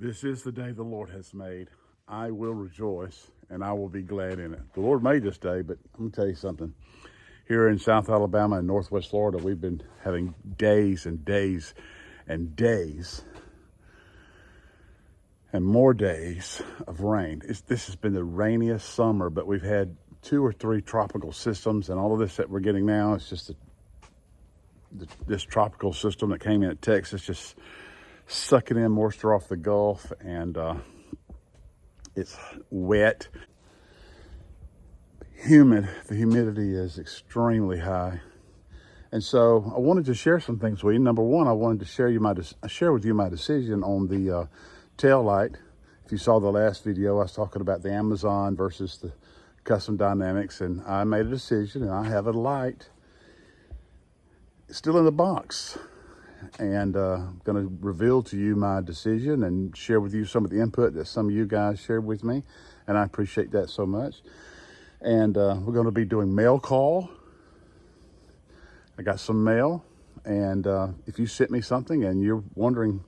This is the day the Lord has made. I will rejoice and I will be glad in it. The Lord made this day, but I'm going to tell you something. Here in South Alabama and Northwest Florida, we've been having days and days and days and more days of rain. This has been the rainiest summer, but we've had 2 or 3 tropical systems, and all of this that we're getting now is just this tropical system that came in at Texas, just sucking in moisture off the Gulf, and it's wet, humid. The humidity is extremely high, and so I wanted to share some things with you. Number one, I wanted to share with you my decision on the Tailight. If you saw the last video, I was talking about the Amazon versus the Custom Dynamics, and I made a decision, and I have a light still in the box. And I'm going to reveal to you my decision and share with you some of the input that some of you guys shared with me, and I appreciate that so much. And we're going to be doing mail call. I got some mail, and if you sent me something and you're wondering,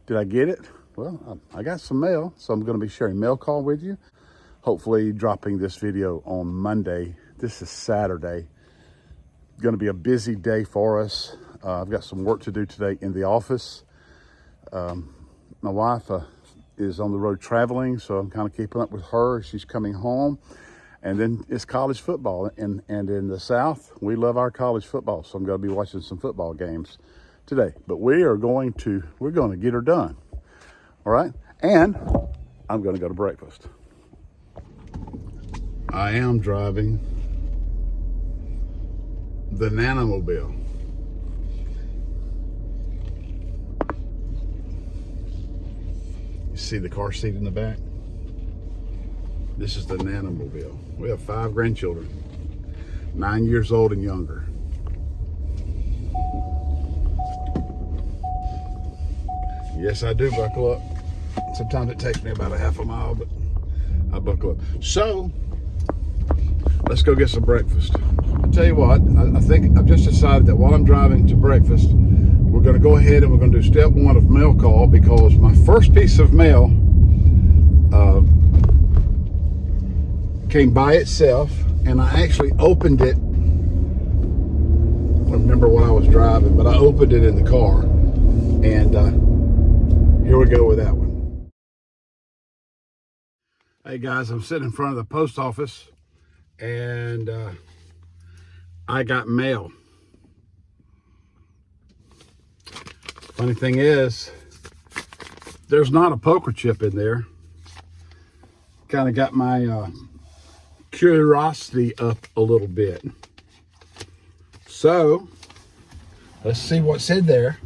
did I get it? Well, I got some mail, so I'm going to be sharing mail call with you. Hopefully dropping this video on Monday. This is Saturday. Going to be a busy day for us. I've got some work to do today in the office. My wife is on the road traveling, so I'm kind of keeping up with her. She's coming home. And then it's college football. And in the South, we love our college football. So I'm going to be watching some football games today. But we're going to get her done. All right? And I'm going to go to breakfast. I am driving the Nanomobile. You see the car seat in the back? This is the Nanomobile. We have 5 grandchildren, 9 years old and younger. Yes, I do buckle up. Sometimes it takes me about a half a mile, but I buckle up. So, let's go get some breakfast. I'll tell you what, I think I've just decided that while I'm driving to breakfast, we're going to go ahead and we're going to do step 1 of mail call, because my first piece of mail came by itself, and I actually opened it. I don't remember what I was driving, but I opened it in the car, and here we go with that one. Hey guys, I'm sitting in front of the post office, and I got mail. Funny thing is, there's not a poker chip in there. Kind of got my curiosity up a little bit. So, let's see what's in there.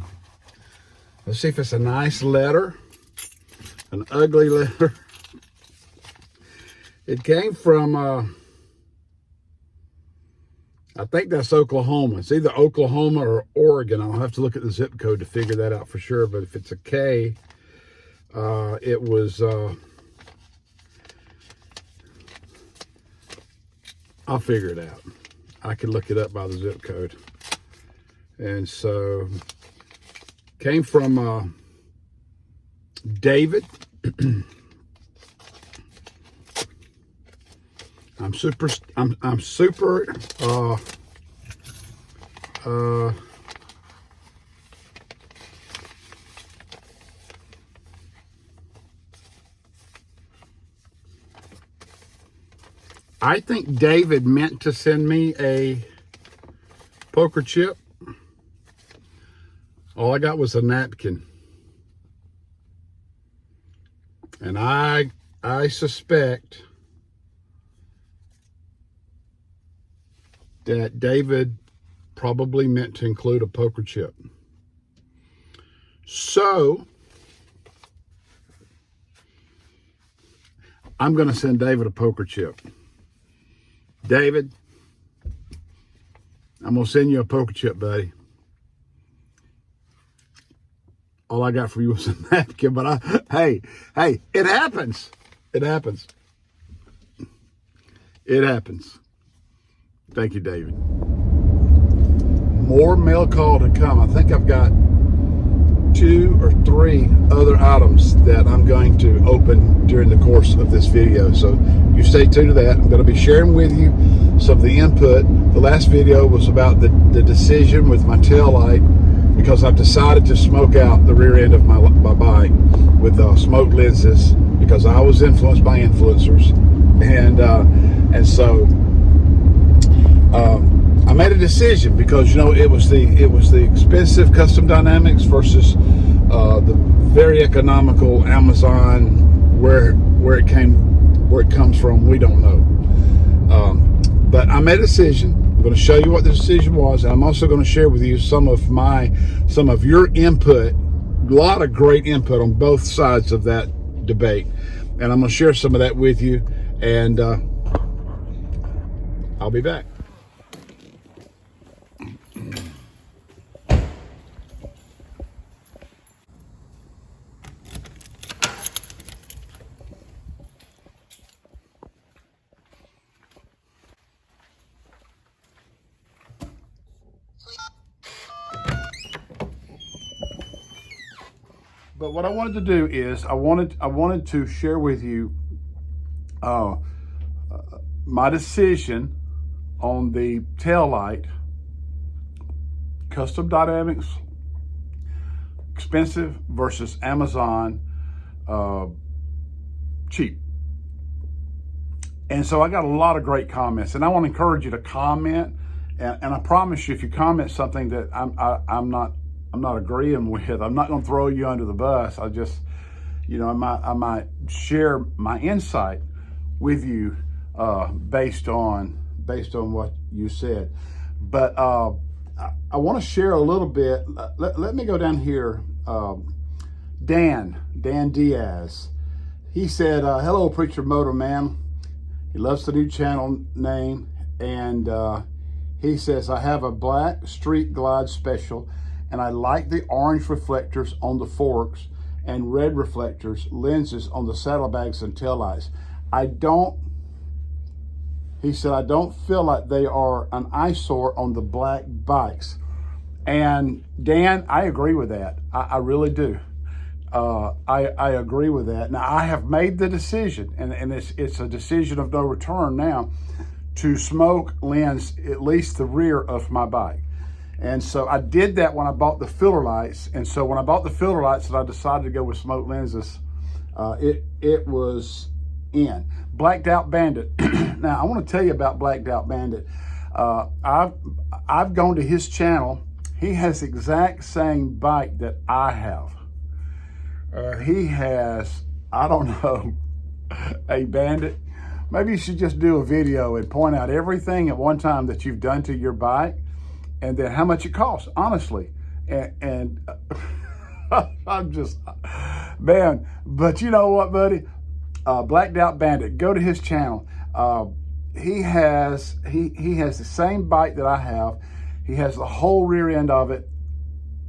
Let's see if it's a nice letter, an ugly letter. It came from, I think that's Oklahoma. It's either Oklahoma or Oregon. I'll have to look at the zip code to figure that out for sure. But if it's a K, it was, I'll figure it out. I can look it up by the zip code. And so, came from David. I'm super I think David meant to send me a poker chip. All I got was a napkin. And I suspect that David probably meant to include a poker chip. So, I'm going to send David a poker chip. David, I'm going to send you a poker chip, buddy. All I got for you was a napkin, but hey, it happens. It happens. It happens. Thank you, David. More mail call to come. I think I've got 2 or 3 other other items that I'm going to open during the course of this video. So you stay tuned to that. I'm going to be sharing with you some of the input. The last video was about the decision with my tail light, because I've decided to smoke out the rear end of my bike with smoke lenses, because I was influenced by influencers, and so I made a decision, because it was the expensive Custom Dynamics versus the very economical Amazon. Where it comes from, we don't know. But I made a decision. I'm going to show you what the decision was. I'm also going to share with you some of your input. A lot of great input on both sides of that debate, and I'm going to share some of that with you. And I'll be back. But what I wanted to do is I wanted to share with you my decision on the tail light. Custom Dynamics, expensive versus Amazon, cheap. And so I got a lot of great comments, and I want to encourage you to comment. And I promise you, if you comment something that I'm not agreeing with, I'm not going to throw you under the bus. I just, I might share my insight with you based on what you said. But I want to share a little bit. Let me go down here. Dan Diaz. He said, "Hello, Preacher Moto Man." He loves the new channel name, and he says, "I have a black Street Glide Special, and I like the orange reflectors on the forks and red reflectors lenses on the saddlebags and taillights. He said, I don't feel like they are an eyesore on the black bikes." And Dan, I agree with that. I really do. I agree with that. Now, I have made the decision, and it's a decision of no return now, to smoke lens at least the rear of my bike. And so I did that when I bought the filler lights. And so when I bought the filler lights and I decided to go with smoke lenses, it was in. Blacked Out Bandit. Now, I want to tell you about Blacked Out Bandit. I've gone to his channel. He has the exact same bike that I have. He has, I don't know, a Bandit. Maybe you should just do a video and point out everything at one time that you've done to your bike, and then how much it costs, honestly. And I'm just, man, but you know what, buddy? Blacked Out Bandit, go to his channel. He has the same bike that I have. He has the whole rear end of it,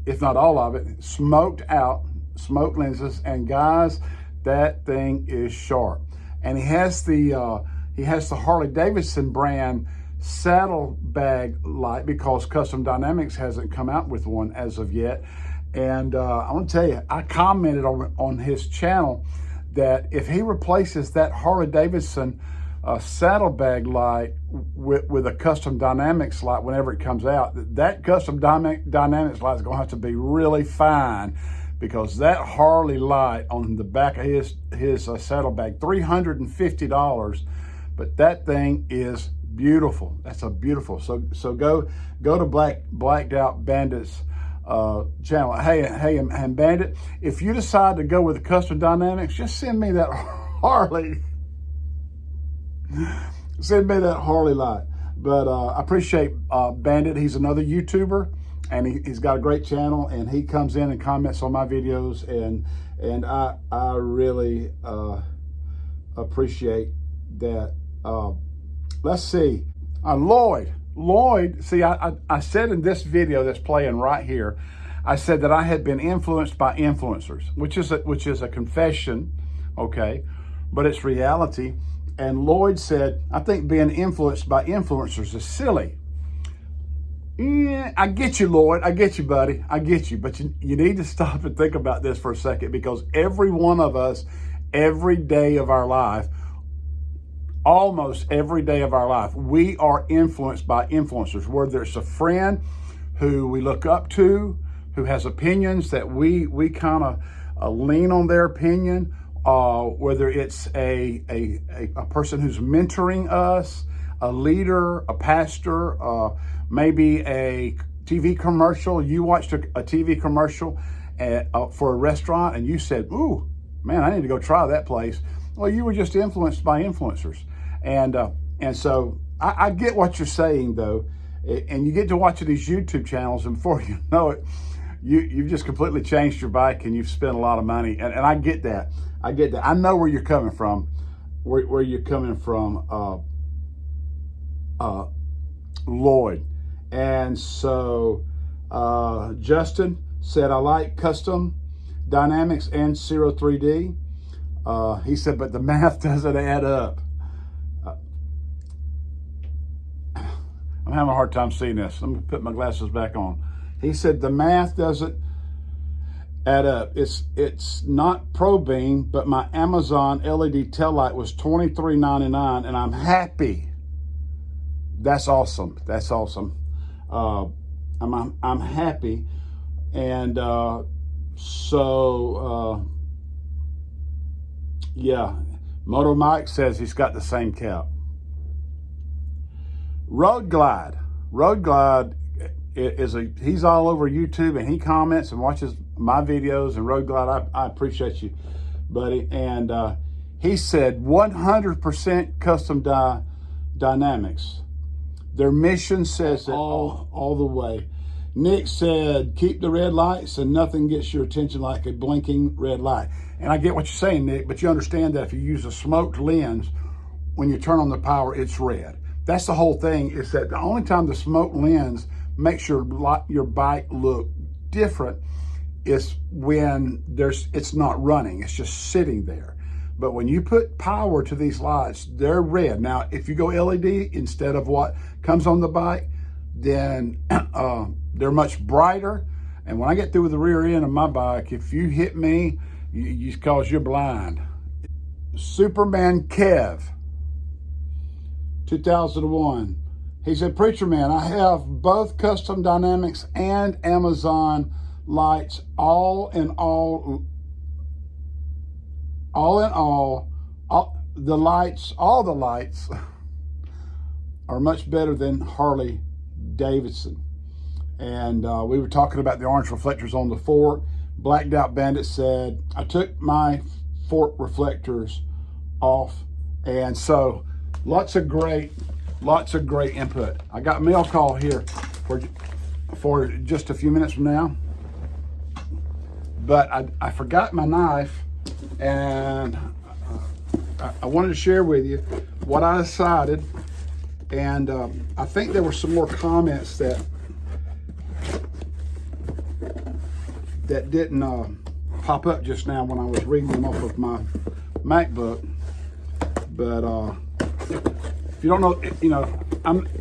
if not all of it, smoked out, smoke lenses, and guys, that thing is sharp. And he has the Harley Davidson brand saddlebag light, because Custom Dynamics hasn't come out with one as of yet. And I want to tell you, I commented on his channel that if he replaces that Harley Davidson saddlebag light with a Custom Dynamics light whenever it comes out, that Custom Dynamics light is going to have to be really fine, because that Harley light on the back of his saddlebag, $350, but that thing is beautiful. That's a beautiful. So go to Blacked Out Bandit's channel. Hey, and Bandit, if you decide to go with the Custom Dynamics, just send me that Harley. Send me that Harley light. But I appreciate Bandit. He's another YouTuber, and he's got a great channel, and he comes in and comments on my videos, and I really appreciate that. Let's see. Lloyd, see, I said in this video that's playing right here, I said that I had been influenced by influencers, which is a confession, okay, but it's reality. And Lloyd said, I think being influenced by influencers is silly. Yeah, I get you, Lloyd. I get you, buddy. I get you. But you need to stop and think about this for a second, because every one of us, every day of our life, almost every day of our life, we are influenced by influencers, whether it's a friend who we look up to, who has opinions that we kind of lean on their opinion, whether it's a person who's mentoring us, a leader, a pastor, maybe a TV commercial. You watched a TV commercial for a restaurant and you said, ooh, man, I need to go try that place. Well, you were just influenced by influencers. And so I get what you're saying, though. And you get to watching these YouTube channels, and before you know it, you've just completely changed your bike and you've spent a lot of money. And I get that. I get that. I know where you're coming from, where you're coming from, Lloyd. And so Justin said, I like custom dynamics and Zero 3D. He said, but the math doesn't add up. I'm having a hard time seeing this. Let me put my glasses back on. He said the math doesn't add up. It's not Pro Beam, but my Amazon LED taillight was $23.99, and I'm happy. That's awesome. That's awesome. I'm happy, and yeah. Moto Mike says he's got the same cap. Road Glide he's all over YouTube, and he comments and watches my videos. And Road Glide, I appreciate you, buddy. And he said 100% custom dynamics. Their mission says it all the way. Nick said, keep the red lights and nothing gets your attention like a blinking red light. And I get what you're saying, Nick, but you understand that if you use a smoked lens, when you turn on the power, it's red. That's the whole thing, is that the only time the smoked lens makes your bike look different is when it's not running, it's just sitting there. But when you put power to these lights, they're red. Now, if you go LED instead of what comes on the bike, then they're much brighter. And when I get through with the rear end of my bike, if you hit me, you cause you're blind. Superman Kev, 2001. He said, Preacher Man, I have both custom dynamics and Amazon lights. All in all, the lights are much better than Harley Davidson. And we were talking about the orange reflectors on the fork. Blacked Out Bandit said, I took my fork reflectors off. And so lots of great input. I got a mail call here for just a few minutes from now, but I forgot my knife, and I wanted to share with you what I decided. And I think there were some more comments that didn't pop up just now when I was reading them off of my MacBook. But if you don't know,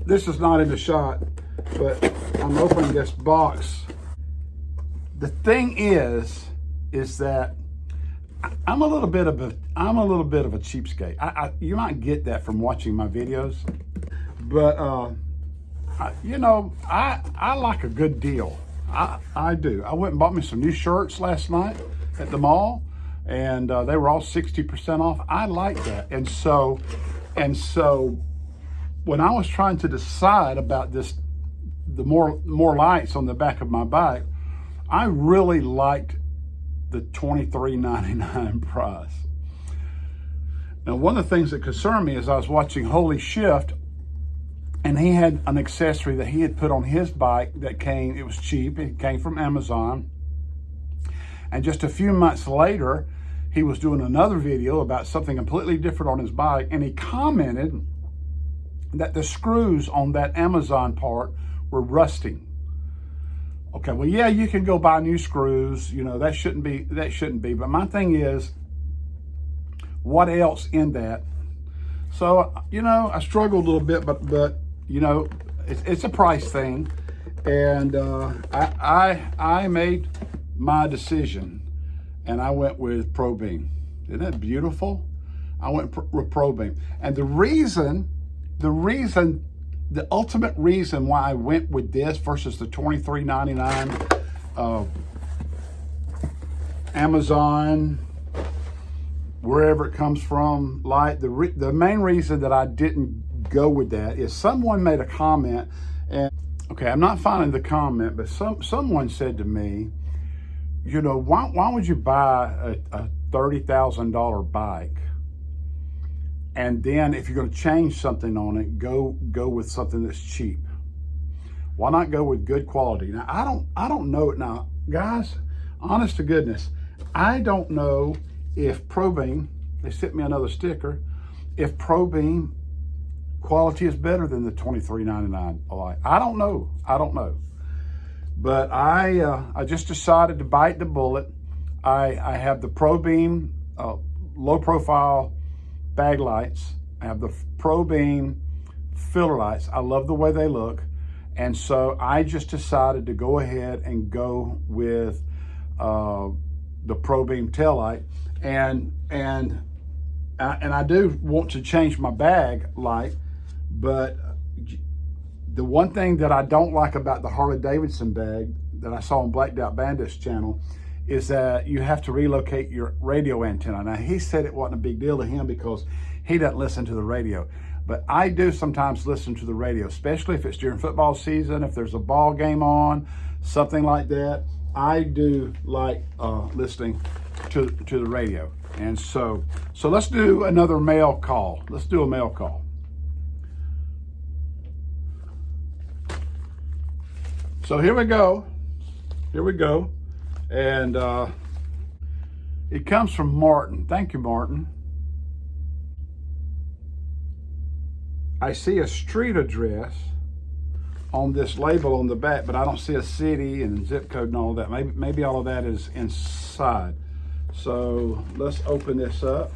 this is not in the shot, but I'm opening this box. The thing is that I'm a little bit of a cheapskate. You might get that from watching my videos, but I like a good deal. I do. I went and bought me some new shirts last night at the mall, and they were all 60% off. I like that. And so when I was trying to decide about the more lights on the back of my bike, I really liked the $23.99 price. Now, one of the things that concerned me is I was watching Holy Shift, and he had an accessory that he had put on his bike it was cheap, it came from Amazon. And just a few months later, he was doing another video about something completely different on his bike, and he commented that the screws on that Amazon part were rusting. Okay, well, yeah, you can go buy new screws, that shouldn't be, but my thing is, what else in that? So, I struggled a little bit, but it's a price thing. And I made my decision, and I went with Pro Beam. Isn't that beautiful? I went with Pro Beam. And the ultimate reason why I went with this versus the $23.99 Amazon, wherever it comes from, light. The main reason that I didn't go with that is someone made a comment, and okay, I'm not finding the comment, but someone said to me, you know, why would you buy a $30,000 bike, and then if you're going to change something on it, go with something that's cheap? Why not go with good quality? Now, I don't know it now, guys. Honest to goodness, I don't know if Pro Beam, they sent me another sticker, if Pro Beam quality is better than the $23.99 Light. I don't know. But I just decided to bite the bullet. I have the Pro Beam low profile bag lights. I have the Pro Beam filler lights. I love the way they look. And so I just decided to go ahead and go with the Pro Beam taillight. And I do want to change my bag light, but the one thing that I don't like about the Harley Davidson bag that I saw on Blacked Out Bandit's channel is that you have to relocate your radio antenna. Now, he said it wasn't a big deal to him because he doesn't listen to the radio, but I do sometimes listen to the radio, especially if it's during football season, if there's a ball game on, something like that. I do like listening to the radio. And so let's do another mail call. Let's do a mail call. So here we go. And it comes from Martin. Thank you, Martin. I see a street address on this label on the back, but I don't see a city and zip code and all that. Maybe all of that is inside. So let's open this up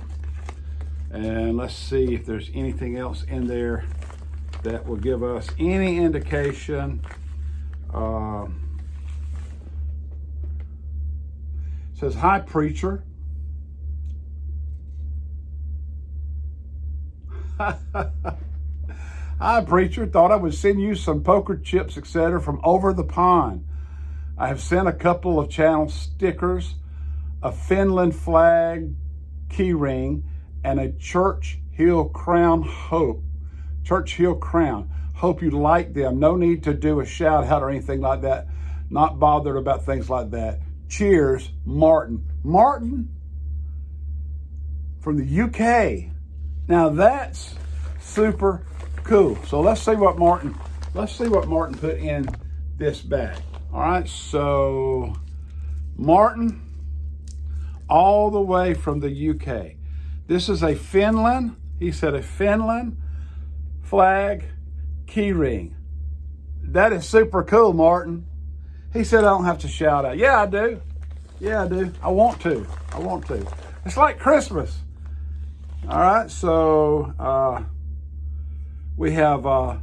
and let's see if there's anything else in there that will give us any indication. It says, "Hi, preacher." "Hi, preacher. Thought I would send you some poker chips, etc. from over the pond. I have sent a couple of channel stickers, a Finland flag key ring, and a Churchill crown. Hope you like them. No need to do a shout out or anything like that. Not bothered about things like that. Cheers, Martin." Martin from the UK. Now that's super cool. So let's see what Martin put in this bag. All right, so Martin, all the way from the UK. This is a Finland, he said, a Finland flag key ring. That is super cool, Martin. He said I don't have to shout out. Yeah, I do. I want to. It's like Christmas. All right, so we have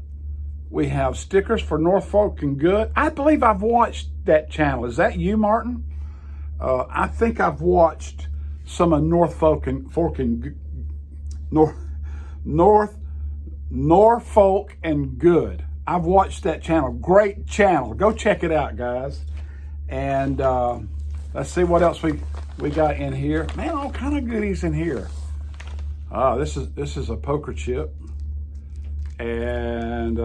stickers for Norfolk and Good. I believe I've watched that channel. Is that you, Martin? I think I've watched some of Norfolk and Good. I've watched that channel. Great channel. Go check it out, guys. And let's see what else we got in here. Man, all kind of goodies in here. This is a poker chip. And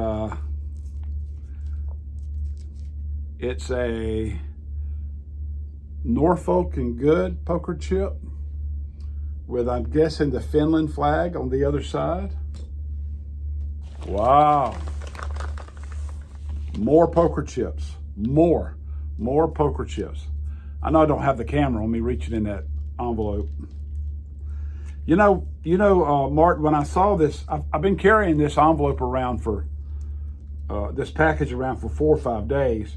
it's a Norfolk and Good poker chip with, I'm guessing, the Finland flag on the other side. Wow. More poker chips. More poker chips. I know I don't have the camera on me reaching in that envelope. You know, Martin, when I saw this, I've been carrying this envelope around for, this package around for 4 or 5 days,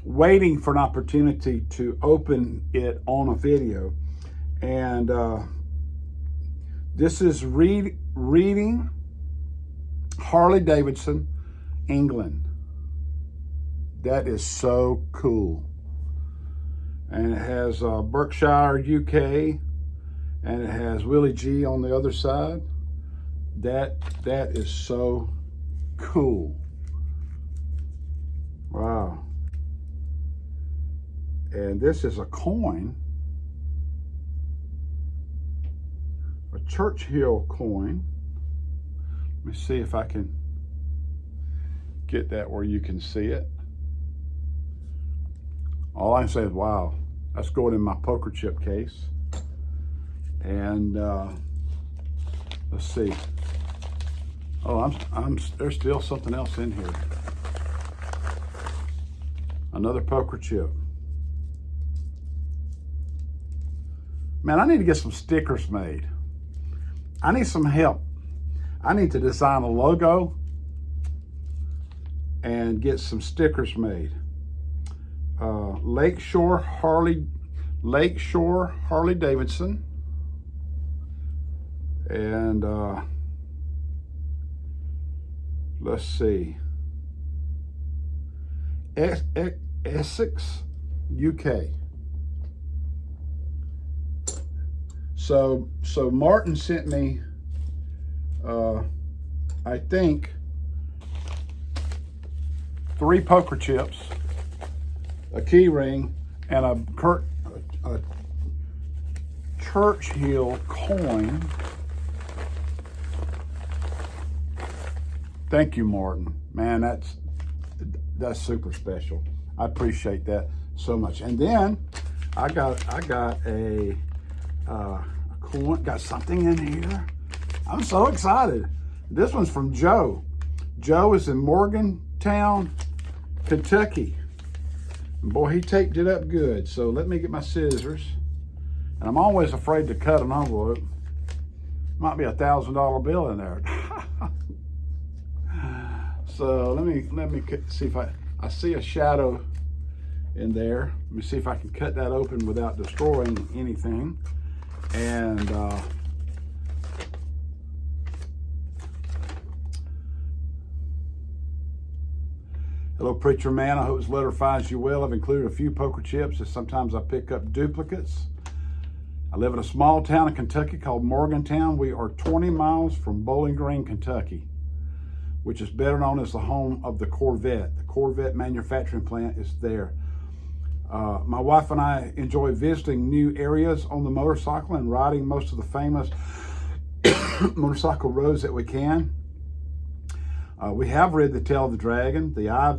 waiting for an opportunity to open it on a video. And this is Reading, Harley Davidson, England. That is so cool. And it has Berkshire, UK, and it has Willie G on the other side. That is so cool. Wow. And this is a coin, a Churchill coin. Let me see if I can get that where you can see it. All I can say is, wow, that's going in my poker chip case. And let's see. Oh, there's still something else in here. Another poker chip. Man, I need to get some stickers made. I need some help. I need to design a logo and get some stickers made. Lakeshore Harley Davidson, and let's see, Essex, UK. So Martin sent me, I think, 3 poker chips, a key ring, and a Churchill coin. Thank you, Martin. Man, that's super special. I appreciate that so much. And then I got a coin, got something in here. I'm so excited. This one's from Joe. Joe is in Morgantown, Kentucky. And boy, he taped it up good. So let me get my scissors. And I'm always afraid to cut an envelope. Might be a $1,000 bill in there. So let me see if I see a shadow in there. Let me see if I can cut that open without destroying anything. And hello, Preacher Man. I hope this letter finds you well. I've included a few poker chips, as sometimes I pick up duplicates. I live in a small town in Kentucky called Morgantown. We are 20 miles from Bowling Green, Kentucky, which is better known as the home of the Corvette. The Corvette manufacturing plant is there. My wife and I enjoy visiting new areas on the motorcycle and riding most of the famous motorcycle roads that we can. We have read The Tail of the Dragon, The Eye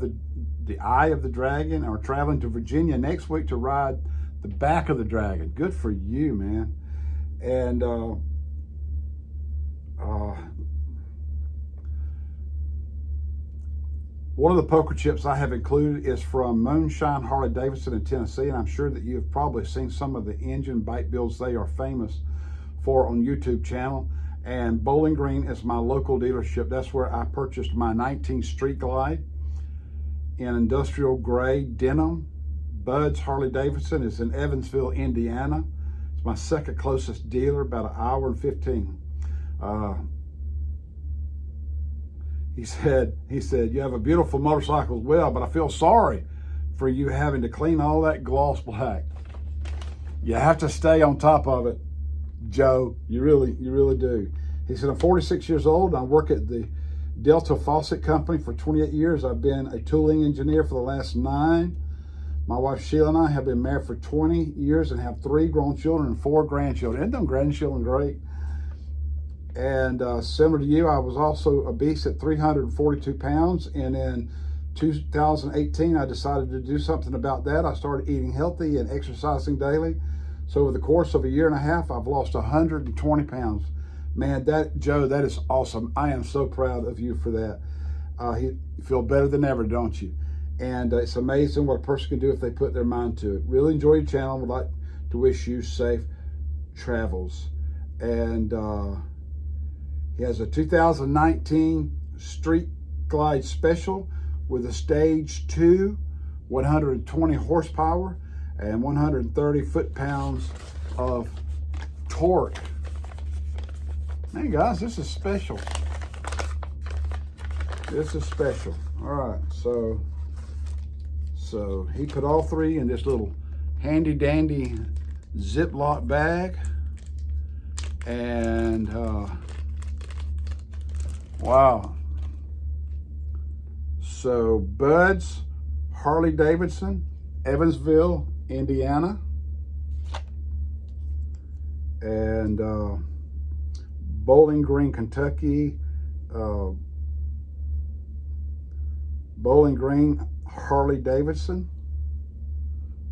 of the Dragon, and are traveling to Virginia next week to ride The Back of the Dragon. Good for you, man. And one of the poker chips I have included is from Moonshine Harley Davidson in Tennessee, and I'm sure that you have probably seen some of the engine bike builds they are famous for on YouTube channel. And Bowling Green is my local dealership. That's where I purchased my 19 Street Glide in industrial gray denim. Bud's Harley Davidson is in Evansville, Indiana. It's my second closest dealer, about an hour and 15. He said, you have a beautiful motorcycle as well, but I feel sorry for you having to clean all that gloss black. You have to stay on top of it, Joe. You really do. He said, I'm 46 years old and I work at the Delta Faucet Company for 28 years. I've been a tooling engineer for the last 9. My wife Sheila and I have been married for 20 years and have 3 grown children and 4 grandchildren. Isn't them grandchildren great? And similar to you, I was also obese at 342 pounds. And in 2018, I decided to do something about that. I started eating healthy and exercising daily. So over the course of a year and a half, I've lost 120 pounds. Man, Joe, that is awesome. I am so proud of you for that. You feel better than ever, don't you? And it's amazing what a person can do if they put their mind to it. Really enjoy your channel. Would like to wish you safe travels. And he has a 2019 Street Glide Special with a Stage 2, 120 horsepower, and 130 foot-pounds of torque. Man, guys, this is special. This is special. All right, so So he put all three in this little handy dandy Ziploc bag. And wow. So Bud's Harley Davidson, Evansville, Indiana. And Bowling Green, Kentucky. Bowling Green Harley Davidson.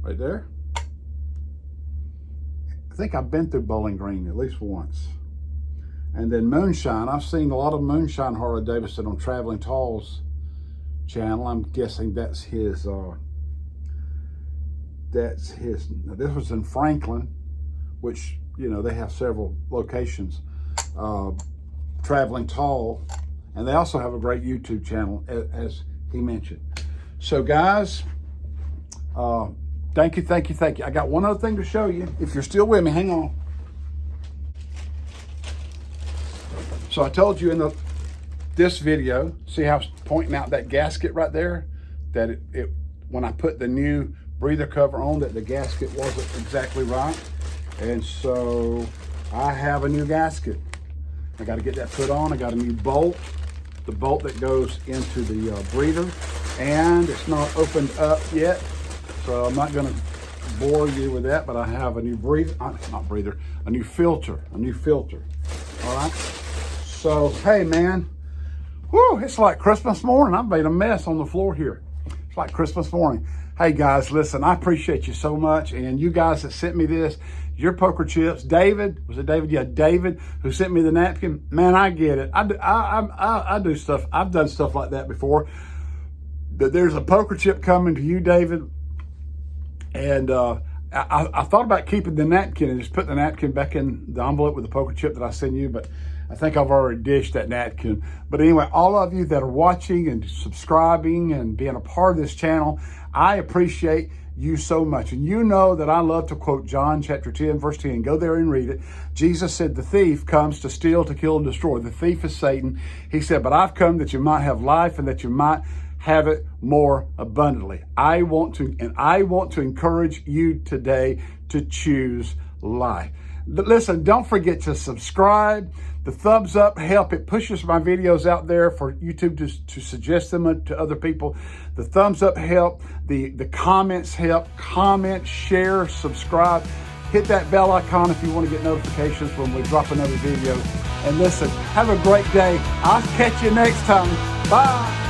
Right there. I think I've been through Bowling Green at least once. And then Moonshine. I've seen a lot of Moonshine Harley Davidson on Traveling Tall's channel. I'm guessing that's his. Now this was in Franklin, which, you know, they have several locations. Traveling Tall, and they also have a great YouTube channel, as he mentioned. So guys, thank you. I got one other thing to show you. If you're still with me, hang on. So I told you in this video, see how I was pointing out that gasket right there, that it when I put the new breather cover on, that the gasket wasn't exactly right. And so I have a new gasket. I got to get that put on. I got a new bolt, the bolt that goes into the breather, and it's not opened up yet. So I'm not going to bore you with that, but I have a new a new filter. All right. So, hey man, whoo, it's like Christmas morning. I've made a mess on the floor here. It's like Christmas morning. Hey guys, listen, I appreciate you so much. And you guys that sent me this, your poker chips, David, was it David? Yeah, David, who sent me the napkin. Man, I get it. I do stuff. I've done stuff like that before. But there's a poker chip coming to you, David. And I thought about keeping the napkin and just putting the napkin back in the envelope with the poker chip that I sent you, but I think I've already dished that napkin. But anyway, all of you that are watching and subscribing and being a part of this channel, I appreciate you so much. And you know that I love to quote John chapter 10, verse 10. Go there and read it. Jesus said, the thief comes to steal, to kill, and destroy. The thief is Satan. He said, but I've come that you might have life and that you might have it more abundantly. I want to encourage you today to choose life. But listen, don't forget to subscribe. The thumbs up help. It pushes my videos out there for YouTube to suggest them to other people. The thumbs up help. The comments help. Comment, share, subscribe. Hit that bell icon if you want to get notifications when we drop another video. And listen, have a great day. I'll catch you next time. Bye.